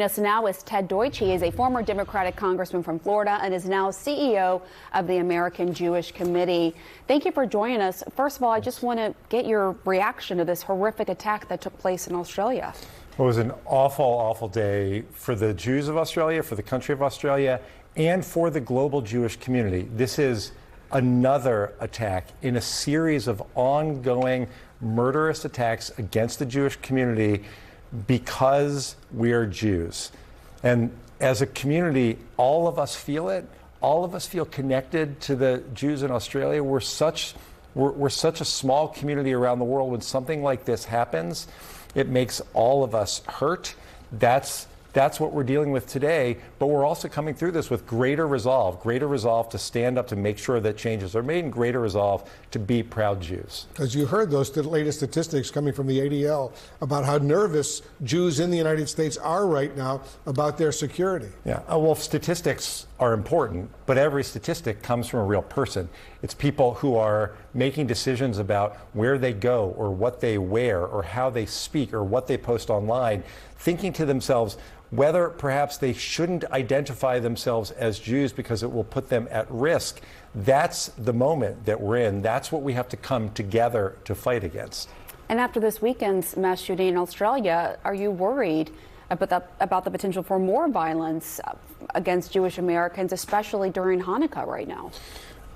Us now is Ted Deutch. He is a former Democratic congressman from Florida and is now CEO of the American Jewish Committee. Thank you for joining us. First of all, I just want to get your reaction to this horrific attack that took place in Australia. It was an awful, awful day for the Jews of Australia, for the country of Australia, and for the global Jewish community. This is another attack in a series of ongoing murderous attacks against the Jewish community because we are Jews. And as a community, all of us feel it. All of us feel connected to the Jews in Australia. We're such a small community around the world. When something like this happens, it makes all of us hurt. That's what we're dealing with today, but we're also coming through this with greater resolve to stand up to make sure that changes are made, and greater resolve to be proud Jews. As you heard those latest statistics coming from the ADL about how nervous Jews in the United States are right now about their security. Yeah, well, statistics are important, but every statistic comes from a real person. It's people who are making decisions about where they go or what they wear or how they speak or what they post online, thinking to themselves whether perhaps they shouldn't identify themselves as Jews because it will put them at risk. That's the moment that we're in. That's what we have to come together to fight against. And after this weekend's mass shooting in Australia, are you worried about the potential for more violence against Jewish Americans, especially during Hanukkah right now?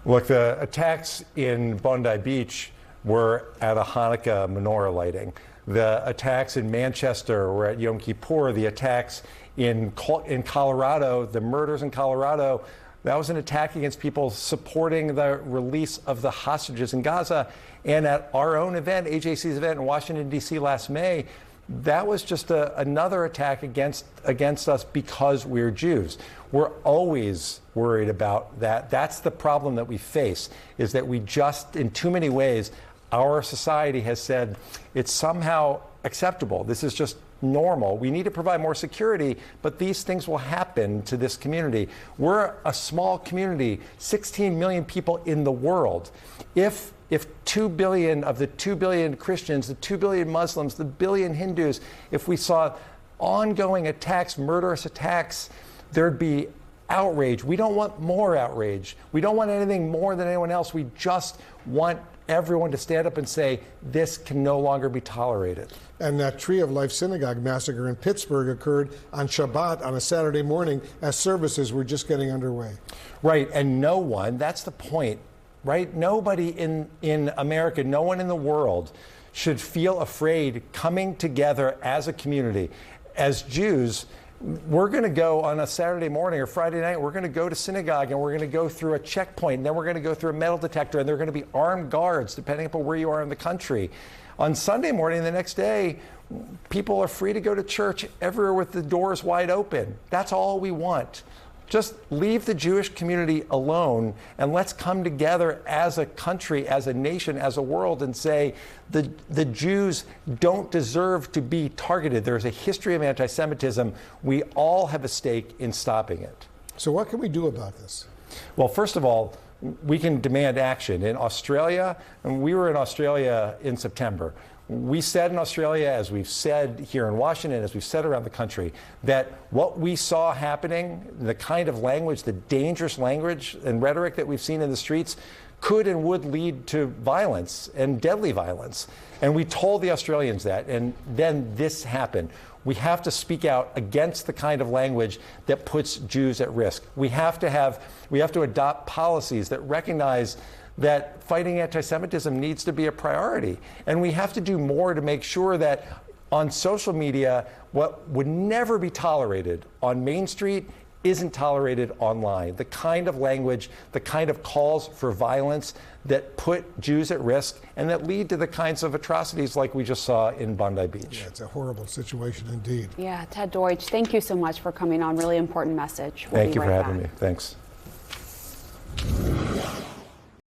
Look, the attacks in Bondi Beach were at a Hanukkah menorah lighting. The attacks in Manchester were at Yom Kippur. The attacks in Colorado, the murders in Colorado, that was an attack against people supporting the release of the hostages in Gaza. And at our own event, AJC's event in Washington, D.C. last May, that was just another attack against us because we're Jews. We're always worried about that. That's the problem that we face, is that we just, in too many ways, our society has said it's somehow acceptable. This is just normal. We need to provide more security, but these things will happen to this community. We're a small community, 16 million people in the world. If 2 billion of the 2 billion Christians, the 2 billion Muslims, the billion Hindus, if we saw ongoing attacks, murderous attacks, there'd be outrage. We don't want more outrage. We don't want anything more than anyone else. We just want everyone to stand up and say, this can no longer be tolerated. And that Tree of Life Synagogue massacre in Pittsburgh occurred on Shabbat on a Saturday morning as services were just getting underway. Right, and no one, that's the point, right? Nobody in America, no one in the world should feel afraid coming together as a community. As Jews, we're going to go on a Saturday morning or Friday night, we're going to go to synagogue and we're going to go through a checkpoint, and then we're going to go through a metal detector, and there are going to be armed guards depending upon where you are in the country. On Sunday morning, the next day, people are free to go to church everywhere with the doors wide open. That's all we want. Just leave the Jewish community alone, and let's come together as a country, as a nation, as a world, and say the Jews don't deserve to be targeted. There's a history of anti-Semitism. We all have a stake in stopping it. So what can we do about this? Well, first of all, we can demand action. In Australia, and we were in Australia in September, we said in Australia, as we've said here in Washington, as we've said around the country, that what we saw happening, the kind of language, the dangerous language and rhetoric that we've seen in the streets, could and would lead to violence and deadly violence. And we told the Australians that, and then this happened. We have to speak out against the kind of language that puts Jews at risk. We have to adopt policies that recognize that fighting anti-Semitism needs to be a priority. And we have to do more to make sure that on social media, what would never be tolerated on Main Street isn't tolerated online. The kind of language, the kind of calls for violence that put Jews at risk and that lead to the kinds of atrocities like we just saw in Bondi Beach. Yeah, it's a horrible situation indeed. Yeah, Ted Deutch, thank you so much for coming on. Really important message. Thank you for having me. Thanks.